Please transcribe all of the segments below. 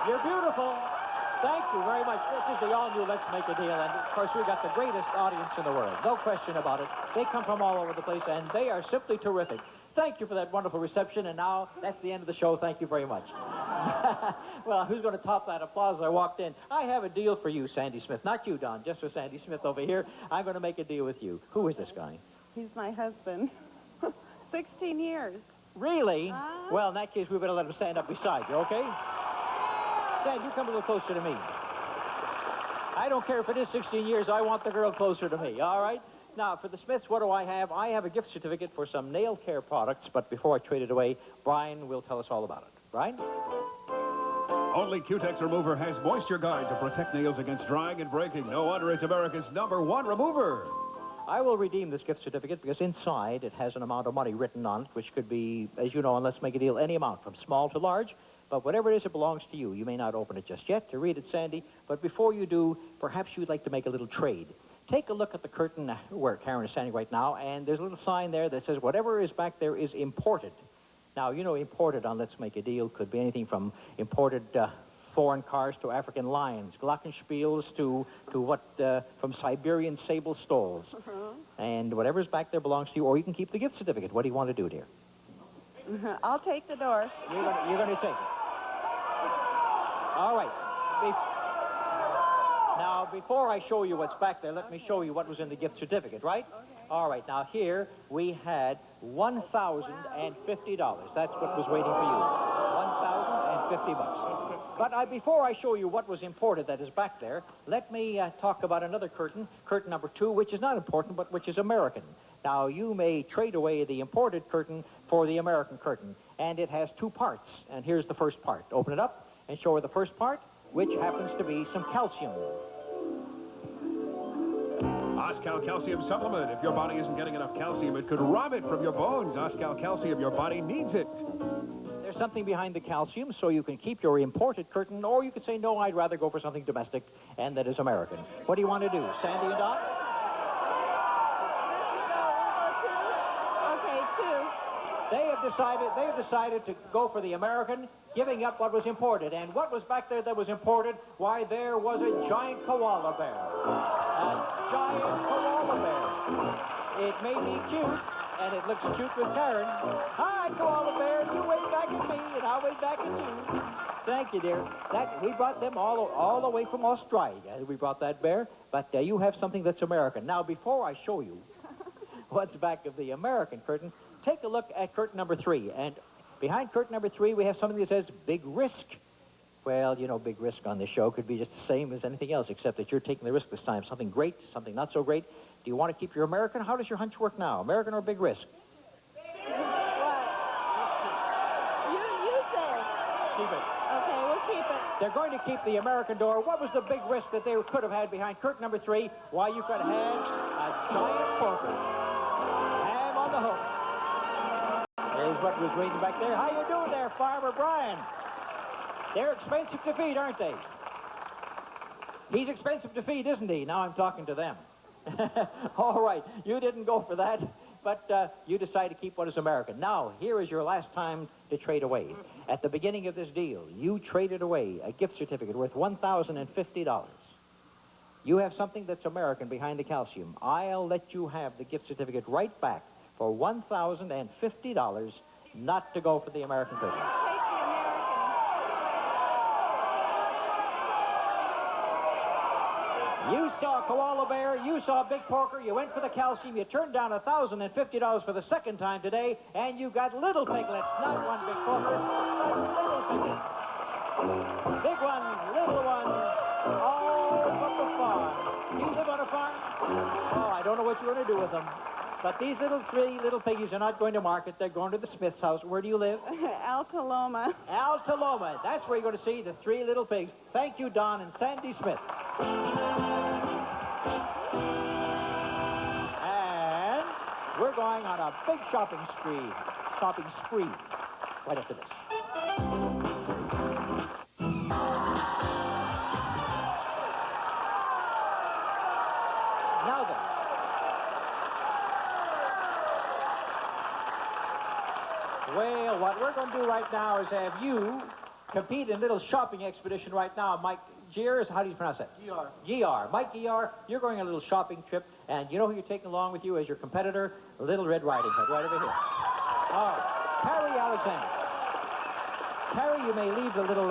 You're beautiful. Thank you very much. This is the all-new Let's Make a Deal, and of course we got the greatest audience in the world. No question about it. They come from all over the place, and they are simply terrific. Thank you for that wonderful reception, and now that's the end of the show. Thank you very much. Well, who's going to top that applause as I walked in? I have a deal for you, Sandy Smith. Not you, Don, just for Sandy Smith over here. I'm going to make a deal with you. Who is this guy? He's my husband. 16 years. Really? Well, in that case, we better let him stand up beside you, okay? Sandy, you come a little closer to me. I don't care if it is 16 years. I want the girl closer to me, all right? Now, for the Smiths, what do I have? I have a gift certificate for some nail care products, but before I trade it away, Brian will tell us all about it. Brian? Only Cutex Remover has Moisture Guard to protect nails against drying and breaking. No wonder it's America's #1 remover. I will redeem this gift certificate because inside it has an amount of money written on it, which could be, as you know, and Let's Make a Deal, any amount, from small to large. But whatever it is, it belongs to you. You may not open it just yet to read it, Sandy, but before you do, perhaps you'd like to make a little trade. Take a look at the curtain where Karen is standing right now, and there's a little sign there that says whatever is back there is imported. Now, you know, imported on Let's Make a Deal could be anything from imported foreign cars to African lions, glockenspiels to what, from Siberian sable stalls. And whatever's back there belongs to you, or you can keep the gift certificate. What do you want to do, dear? I'll take the door. You're going to take it. All right. Now, before I show you what's back there, let me show you what was in the gift certificate, right? Okay. All right. Now, here we had $1,050. That's what was waiting for you. $1,050. But before I show you what was imported that is back there, let me talk about another curtain, curtain number 2, which is not important, but which is American. Now, you may trade away the imported curtain for the American curtain, and it has 2 parts. And here's the first part. Open it up and show her the first part, which happens to be some calcium. Oscal Calcium Supplement. If your body isn't getting enough calcium, it could rob it from your bones. Oscal Calcium, your body needs it. There's something behind the calcium, so you can keep your imported curtain, or you could say, no, I'd rather go for something domestic, and that is American. What do you want to do, Sandy and Don? Okay, 2. They have decided to go for the American, giving up what was imported. And what was back there that was imported? Why, there was a giant koala bear. A giant koala bear. It may be cute, and it looks cute with Karen. Hi, koala bear. You wave back at me, and I'll wave back at you. Thank you, dear. We brought them all the way from Australia. We brought that bear. But you have something that's American. Now, before I show you what's back of the American curtain, take a look at curtain number 3. And behind curtain number 3, we have something that says Big Risk. Well, you know, big risk on this show could be just the same as anything else, except that you're taking the risk this time. Something great, something not so great. Do you want to keep your American? How does your hunch work now? American or big risk? What? You say. Keep it. Okay, we'll keep it. They're going to keep the American door. What was the big risk that they could have had behind curtain number 3? Why, you could have had a giant porker. Ham on the hook. There's what was waiting back there. How you doing there, Farmer Brian? They're expensive to feed, aren't they? He's expensive to feed, isn't he? Now I'm talking to them. All right, you didn't go for that, but you decided to keep what is American. Now, here is your last time to trade away. At the beginning of this deal, you traded away a gift certificate worth $1,050. You have something that's American behind the calcium. I'll let you have the gift certificate right back for $1,050, not to go for the American curtain. Take the American. You saw koala bear, you saw big porker, you went for the calcium, you turned down $1,050 for the second time today, and you got little piglets, not one big porker, but little piglets. Big ones, little ones, all from the farm. You live on a farm? Oh, I don't know what you're going to do with them. But these 3 little piggies are not going to market. They're going to the Smith's house. Where do you live? Altaloma. Altaloma. That's where you're going to see the 3 little pigs. Thank you, Don and Sandy Smith. And we're going on a big shopping spree right after this. Now then. Well, what we're going to do right now is have you compete in a little shopping expedition right now. Mike Gier, how do you pronounce that? GR. GR. Mike GR, you're going on a little shopping trip, and you know who you're taking along with you as your competitor? Little Red Riding Hood, right over here. All right. Carrie Alexander. Carrie, you may leave the little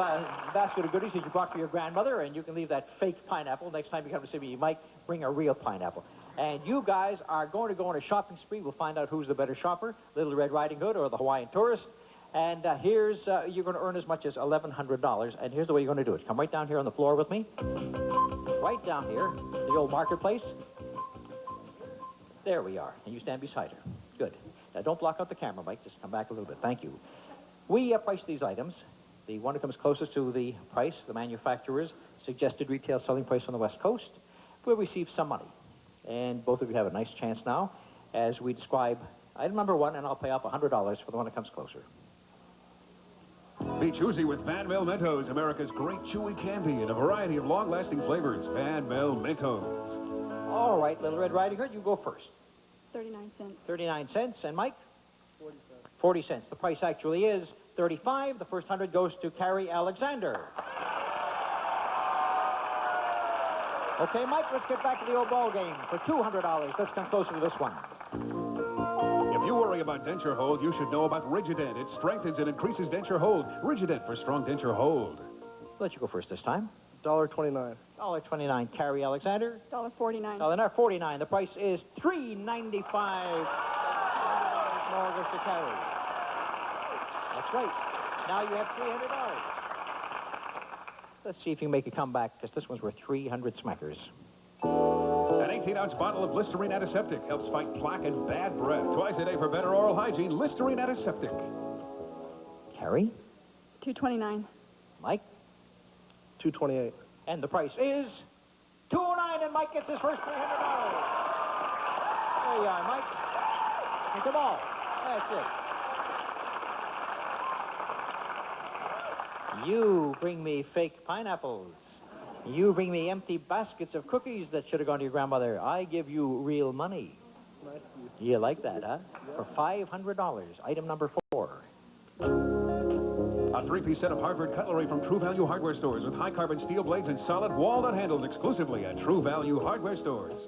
basket of goodies that you brought for your grandmother, and you can leave that fake pineapple. Next time you come to see me, you might bring a real pineapple. And you guys are going to go on a shopping spree. We'll find out who's the better shopper, Little Red Riding Hood or the Hawaiian Tourist. And here's, you're going to earn as much as $1,100. And here's the way you're going to do it. Come right down here on the floor with me. Right down here, the old marketplace. There we are. And you stand beside her. Good. Now, don't block out the camera, Mike. Just come back a little bit. Thank you. We price these items. The one that comes closest to the price, the manufacturer's suggested retail selling price on the West Coast, will receive some money. And both of you have a nice chance now as we describe item number one, and I'll pay off $100 for the one that comes closer. Be choosy with Van Mel Mentos, America's great chewy candy in a variety of long-lasting flavors. Van Mel Mentos. All right, Little Red Riding Hood, you go first. 39 cents. 39 cents. And Mike? 40 cents. 40 cents. The price actually is 35. The first 100 goes to Carrie Alexander. Okay, Mike, let's get back to the old ball game. For $200, let's come closer to this one. If you worry about denture hold, you should know about Rigident. It strengthens and increases denture hold. Rigident for strong denture hold. Let you go first this time. $1.29. $1.29, Carrie Alexander. $1.49. $1.49. The price is $3.95. More goes to Carrie. That's right. Now you have $300. Let's see if you can make a comeback, because this one's worth 300 smackers. An 18-ounce bottle of Listerine Antiseptic helps fight plaque and bad breath. Twice a day for better oral hygiene. Listerine Antiseptic. Carrie? $2.29. Mike? $2.28. And the price is $2.09, and Mike gets his first $300. There you are, Mike. Take them all. That's it. You bring me fake pineapples. You bring me empty baskets of cookies that should have gone to your grandmother. I give you real money. Nice of you. You like that, huh? For $500. Item number 4. A 3-piece set of Harvard cutlery from True Value Hardware Stores with high-carbon steel blades and solid walnut handles exclusively at True Value Hardware Stores.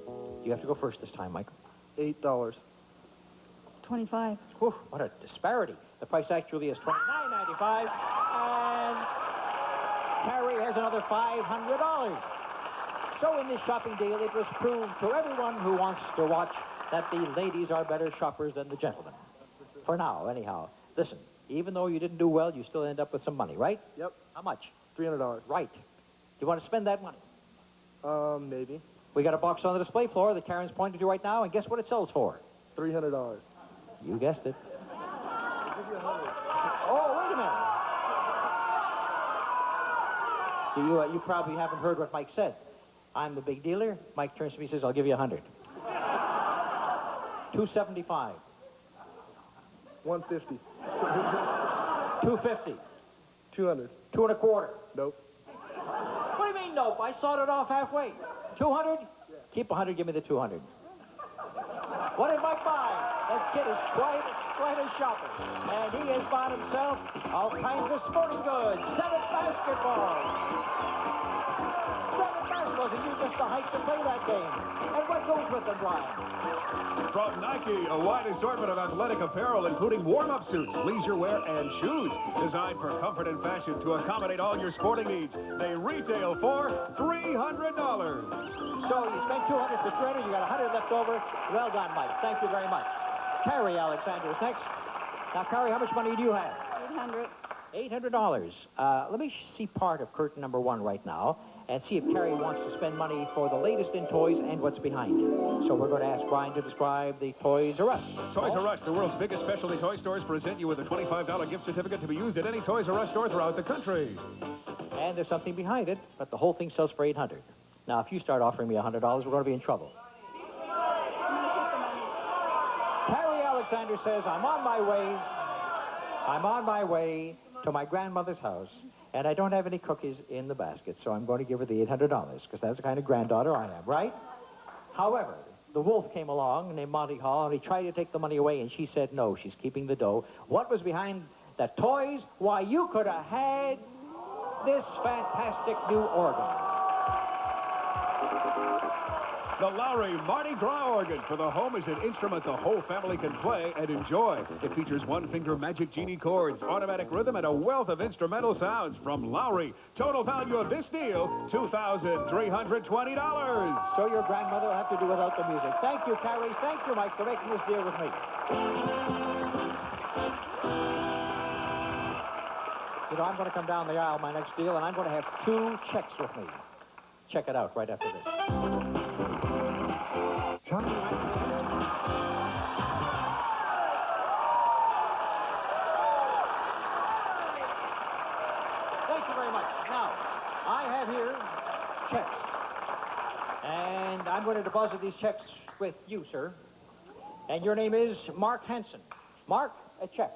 You have to go first this time, Michael. $8. 25. Whew, what a disparity. The price actually is $29.95. And Carrie has another $500. So in this shopping deal, it was proved to everyone who wants to watch that the ladies are better shoppers than the gentlemen. For now, anyhow. Listen, even though you didn't do well, you still end up with some money, right? Yep. How much? $300. Right. Do you want to spend that money? Maybe. We got a box on the display floor that Karen's pointing to right now, and guess what it sells for? $300. You guessed it. I'll give you $100. Oh, wait a minute. You probably haven't heard what Mike said. I'm the big dealer. Mike turns to me and says, I'll give you 100. 275. 150. 250. 200. 2 and a quarter. Nope. What do you mean, nope? I sawed it off halfway. 200? Yeah. Keep 100, give me the 200. What did Mike buy? That kid is quite a shopper. And he has bought himself all kinds of sporting goods. 7 basketballs. 7 basketballs, and you just the height to play that game. And what goes with them, Brian? From Nike, a wide assortment of athletic apparel, including warm-up suits, leisure wear, and shoes. Designed for comfort and fashion to accommodate all your sporting needs. They retail for $300. So you spent 200 for 300, you got 100 left over. Well done, Mike. Thank you very much. Carrie Alexander is next. Now, Carrie, how much money do you have? 800. $800. Let me see part of curtain number 1 right now and see if Carrie wants to spend money for the latest in toys and what's behind it. So we're going to ask Brian to describe the Toys R Us. Toys R Us, the world's biggest specialty toy stores, present you with a $25 gift certificate to be used at any Toys R Us store throughout the country. And there's something behind it, but the whole thing sells for $800. Now, if you start offering me $100, we're going to be in trouble. Carrie Alexander says, I'm on my way to my grandmother's house, and I don't have any cookies in the basket, so I'm going to give her the $800, because that's the kind of granddaughter I am, right? However, the wolf came along named Monty Hall, and he tried to take the money away, and she said no, she's keeping the dough. What was behind the toys? Why, you could have had this fantastic new organ. The Lowry Mardi Gras organ for the home is an instrument the whole family can play and enjoy. It features one-finger Magic Genie chords, automatic rhythm, and a wealth of instrumental sounds from Lowry. Total value of this deal, $2,320. So your grandmother will have to do without the music. Thank you, Carrie. Thank you, Mike, for making this deal with me. You know, I'm going to come down the aisle, my next deal, and I'm going to have 2 checks with me. Check it out right after this. Thank Thank you very much. Now, I have here checks. And I'm going to deposit these checks with you, sir. And your name is Mark Hansen. Mark, a check.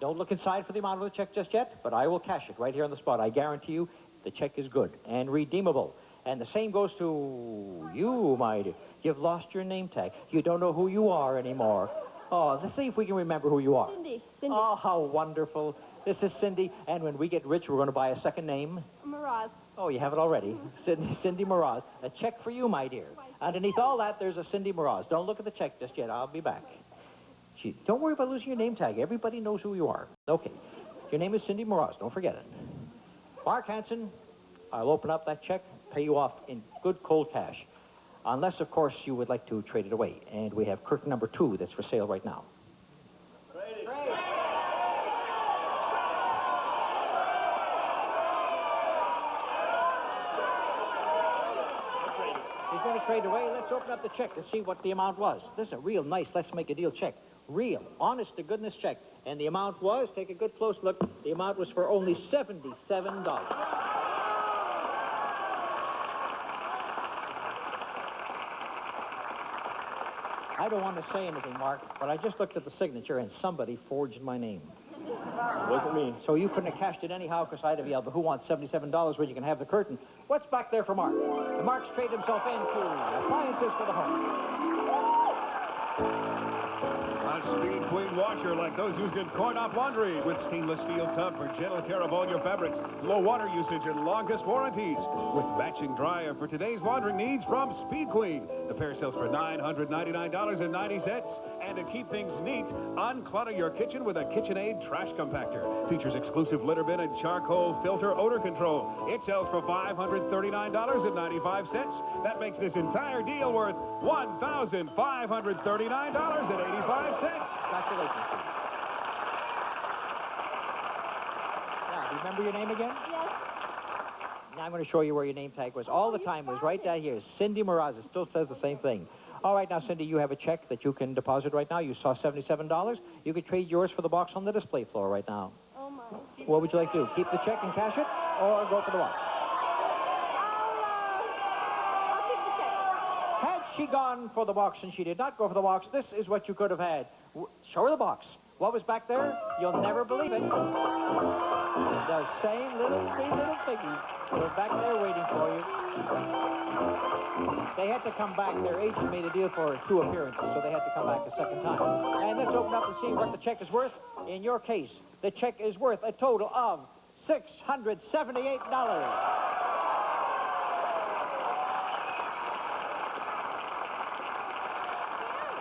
Don't look inside for the amount of the check just yet, but I will cash it right here on the spot. I guarantee you the check is good and redeemable. And the same goes to you, my dear. You've lost your name tag. You don't know who you are anymore. Oh, let's see if we can remember who you are. Cindy. Oh, how wonderful. This is Cindy, and when we get rich, we're going to buy a second name. Miraz. Oh, you have it already. Cindy Miraz. A check for you, my dear. Underneath all that, there's a Cindy Miraz. Don't look at the check just yet. I'll be back. Gee, don't worry about losing your name tag. Everybody knows who you are. Okay. Your name is Cindy Miraz. Don't forget it. Mark Hansen, I'll open up that check, pay you off in good cold cash. Unless, of course, you would like to trade it away. And we have curtain number 2 that's for sale right now. He's going to trade away. Let's open up the check and see what the amount was. This is a real nice let's make a deal check. Real, honest to goodness check. And the amount was, take a good close look, the amount was for only $77. I don't want to say anything, Mark, but I just looked at the signature and somebody forged my name. It wasn't me. So you couldn't have cashed it anyhow because I'd have yelled, but who wants $77 when you can have the curtain? What's back there for Mark? And Mark's traded himself into appliances for the home. A Speed Queen washer like those used in Coin-Off Laundry with stainless steel tub for gentle care of all your fabrics, low water usage, and longest warranties. With matching dryer for today's laundering needs from Speed Queen. The pair sells for $999.90. And to keep things neat, unclutter your kitchen with a KitchenAid trash compactor. Features exclusive litter bin and charcoal filter odor control. It sells for $539.95. That makes this entire deal worth $1,539.85. Congratulations, Steve. Now, do you remember your name again? Yes. Now I'm going to show you where your name tag was. All the time was right down here. Cindy Miraz. It still says the same thing. All right, now, Cindy, you have a check that you can deposit right now. You saw $77. You could trade yours for the box on the display floor right now. Oh, my. What would you like to do? Keep the check and cash it, or go for the box? I'll keep the check. Had she gone for the box and she did not go for the box, this is what you could have had. Show her the box. What was back there? You'll never believe it. The same three little piggies were back there waiting for you. They had to come back. Their agent made a deal for 2 appearances, so they had to come back a second time. And let's open up and see what the check is worth. In your case, the check is worth a total of $678.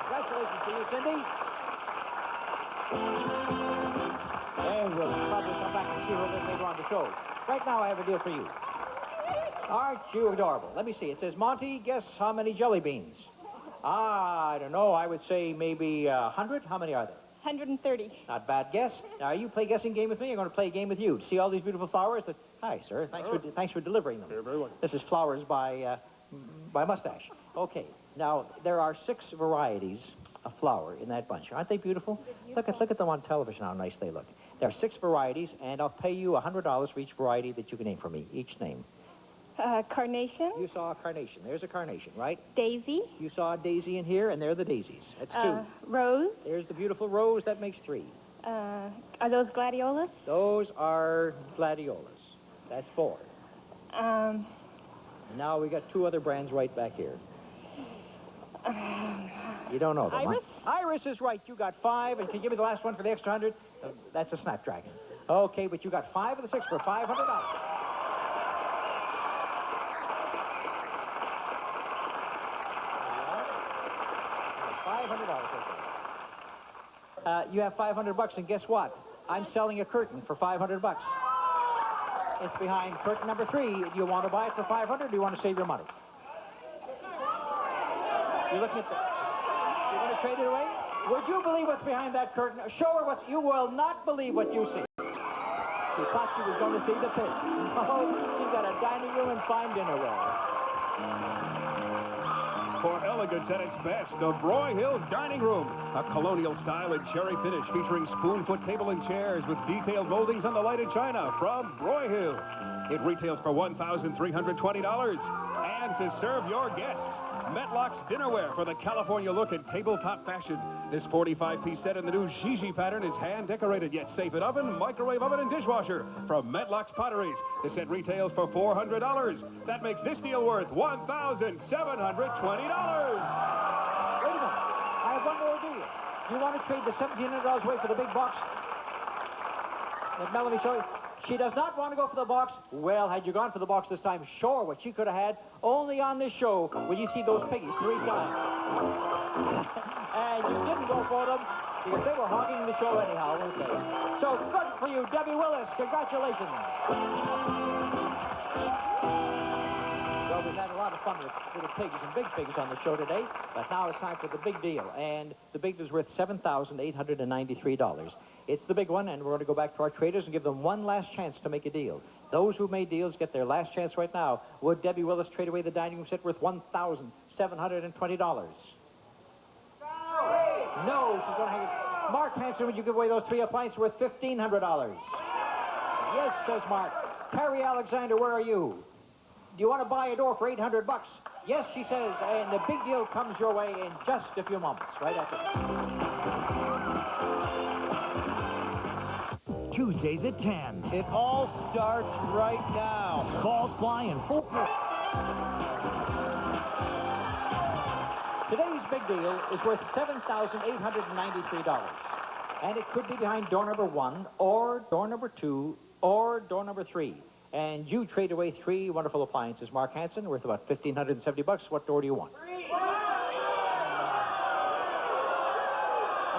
Congratulations to you, Cindy. And we'll probably come back and see her a little later on the show. Right now, I have a deal for you. Aren't you adorable? Let me see. It says, Monty, guess how many jelly beans? I don't know. I would say maybe 100. How many are there? 130. Not bad guess. Now, you play guessing game with me. I'm going to play a game with you. See all these beautiful flowers? Hi, sir. Thanks for delivering them. You're very welcome. This is flowers by Mustache. Okay. Now, there are 6 varieties of flower in that bunch. Aren't they beautiful? Look at them on television, how nice they look. There are 6 varieties, and I'll pay you $100 for each variety that you can name for me, each name. Carnation. You saw a carnation. There's a carnation, right? Daisy. You saw a daisy in here, and there are the daisies. That's 2. Rose. There's the beautiful rose. That makes 3. Are those gladiolas? Those are gladiolas. That's 4. Um, And now we got 2 other brands right back here. You don't know them, Iris? Huh? Iris is right. You got 5, and can you give me the last one for the extra 100? That's a Snapdragon. Okay, but you got 5 of the 6 for $500. You have 500 bucks, and guess what? I'm selling a curtain for 500 bucks. It's behind curtain number 3. Do you want to buy it for 500 or do you want to save your money? You're looking at the... You're going to trade it away? Would you believe what's behind that curtain? Show her what... You will not believe what you see. She thought she was going to see the pigs. No, she's got a dining room and fine dinnerware. For elegance at its best, the Broyhill Dining Room. A colonial style and cherry finish featuring spoon-foot table and chairs with detailed moldings on the lighted china from Broyhill. It retails for $1,320. And to serve your guests, Metlock's dinnerware for the California look and tabletop fashion. This 45-piece set in the new Gigi pattern is hand-decorated, yet safe in oven, microwave oven, and dishwasher from Metlock's Potteries. The set retails for $400. That makes this deal worth $1,720. Wait a minute. I have one more deal. Do you want to trade the $1,700 away for the big box that Melanie showed you? She does not want to go for the box. Well, had you gone for the box this time, sure, what she could have had only on this show will you see those piggies 3 times. And you didn't go for them because they were hogging the show anyhow, okay? So good for you, Debbie Willis. Congratulations. Well, we've had a lot of fun with little pigs and big pigs on the show today, but now it's time for the big deal. And the big deal is worth $7,893. It's the big one, and we're going to go back to our traders and give them one last chance to make a deal. Those who made deals get their last chance right now. Would Debbie Willis trade away the dining room set worth $1,720? No, she's going to hang it. Mark Hanson, would you give away those 3 appliances worth $1,500? Yes, says Mark. Carrie Alexander, where are you? Do you want to buy a door for 800 bucks? Yes, she says, and the big deal comes your way in just a few moments, right after this. Tuesdays at 10. It all starts right now. Balls flying full. Today's big deal is worth $7,893. And it could be behind door number 1, or door number 2, or door number 3. And you trade away 3 wonderful appliances. Mark Hanson, worth about $1,570. What door do you want? I'm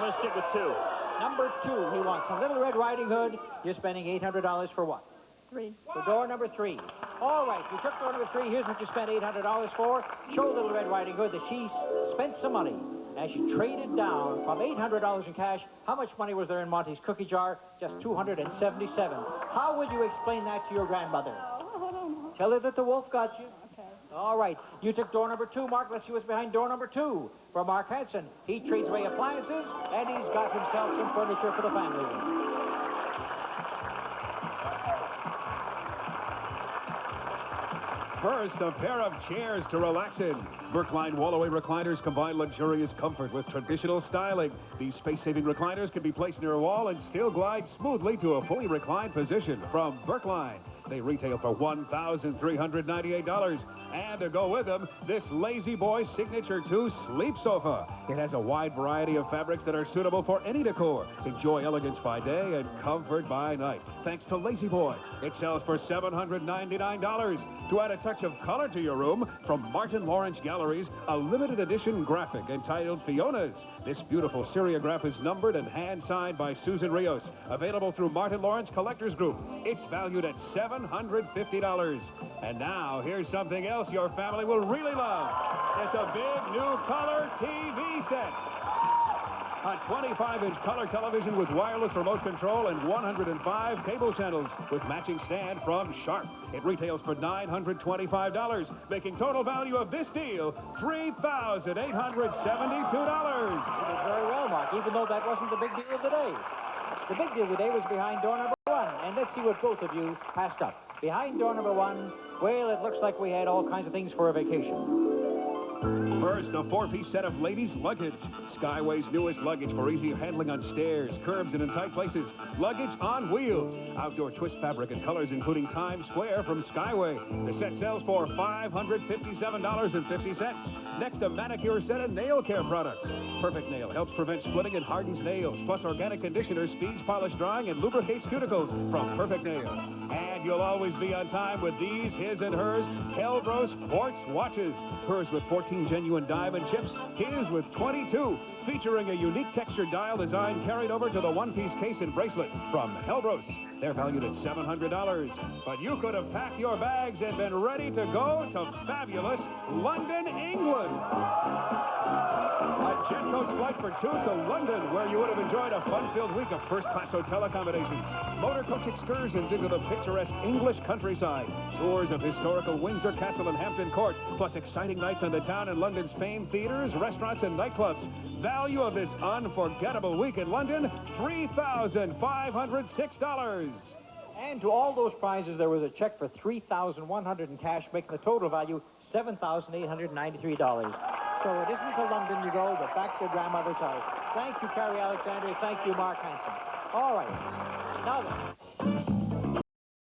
going to stick with 2. Number 2, he wants a Little Red Riding Hood. You're spending $800 for what? 3. For door number 3. All right, you took door number 3. Here's what you spent $800 for. Show Little Red Riding Hood that she spent some money. And she traded down from $800 in cash. How much money was there in Monty's cookie jar? Just $277. How would you explain that to your grandmother? Oh, I don't know. Tell her that the wolf got you. Okay. All right, you took door number 2, Mark. Let's see what's behind door number 2. For Mark Hanson, he trades away appliances, and he's got himself some furniture for the family room. First, a pair of chairs to relax in. Brookline Wallaway recliners combine luxurious comfort with traditional styling. These space-saving recliners can be placed near a wall and still glide smoothly to a fully reclined position from Brookline. They retail for $1,398. And to go with them, this Lazy Boy Signature 2 Sleep Sofa. It has a wide variety of fabrics that are suitable for any decor. Enjoy elegance by day and comfort by night. Thanks to Lazy Boy, it sells for $799. To add a touch of color to your room, from Martin Lawrence Galleries, a limited edition graphic entitled Fiona's. This beautiful seriograph is numbered and hand-signed by Susan Rios. Available through Martin Lawrence Collectors Group. It's valued at $750. And now, here's something else your family will really love. It's a big new color TV set. A 25-inch color television with wireless remote control and 105 cable channels with matching stand from Sharp. It retails for $925, making total value of this deal $3,872. You did very well, Mark, even though that wasn't the big deal of the day. The big deal of the day was behind door number 1. And let's see what both of you passed up. Behind door number 1, well, it looks like we had all kinds of things for a vacation. First, a 4-piece set of ladies' luggage. Skyway's newest luggage for easy handling on stairs, curbs, and in tight places. Luggage on wheels. Outdoor twist fabric and colors, including Times Square from Skyway. The set sells for $557.50. Next, a manicure set of nail care products. Perfect Nail helps prevent splitting and hardens nails. Plus, organic conditioner speeds polish drying and lubricates cuticles from Perfect Nail. And you'll always be on time with these, his and hers, Kelbros quartz watches. Hers with 14 genuine diamond chips, his with 22. featuring a unique textured dial design carried over to the one-piece case and bracelet from Helbros. They're valued at $700. But you could have packed your bags and been ready to go to fabulous London, England. A jet coach flight for two to London, where you would have enjoyed a fun-filled week of first-class hotel accommodations, motor coach excursions into the picturesque English countryside, tours of historical Windsor Castle and Hampton Court, plus exciting nights on the town and London's famed theaters, restaurants, and nightclubs. Value of this unforgettable week in London, $3,506. And to all those prizes, there was a check for $3,100 in cash, making the total value $7,893. So it isn't to London you go, but back to your grandmother's house. Thank you, Carrie Alexander. Thank you, Mark Hansen. All right. Now then.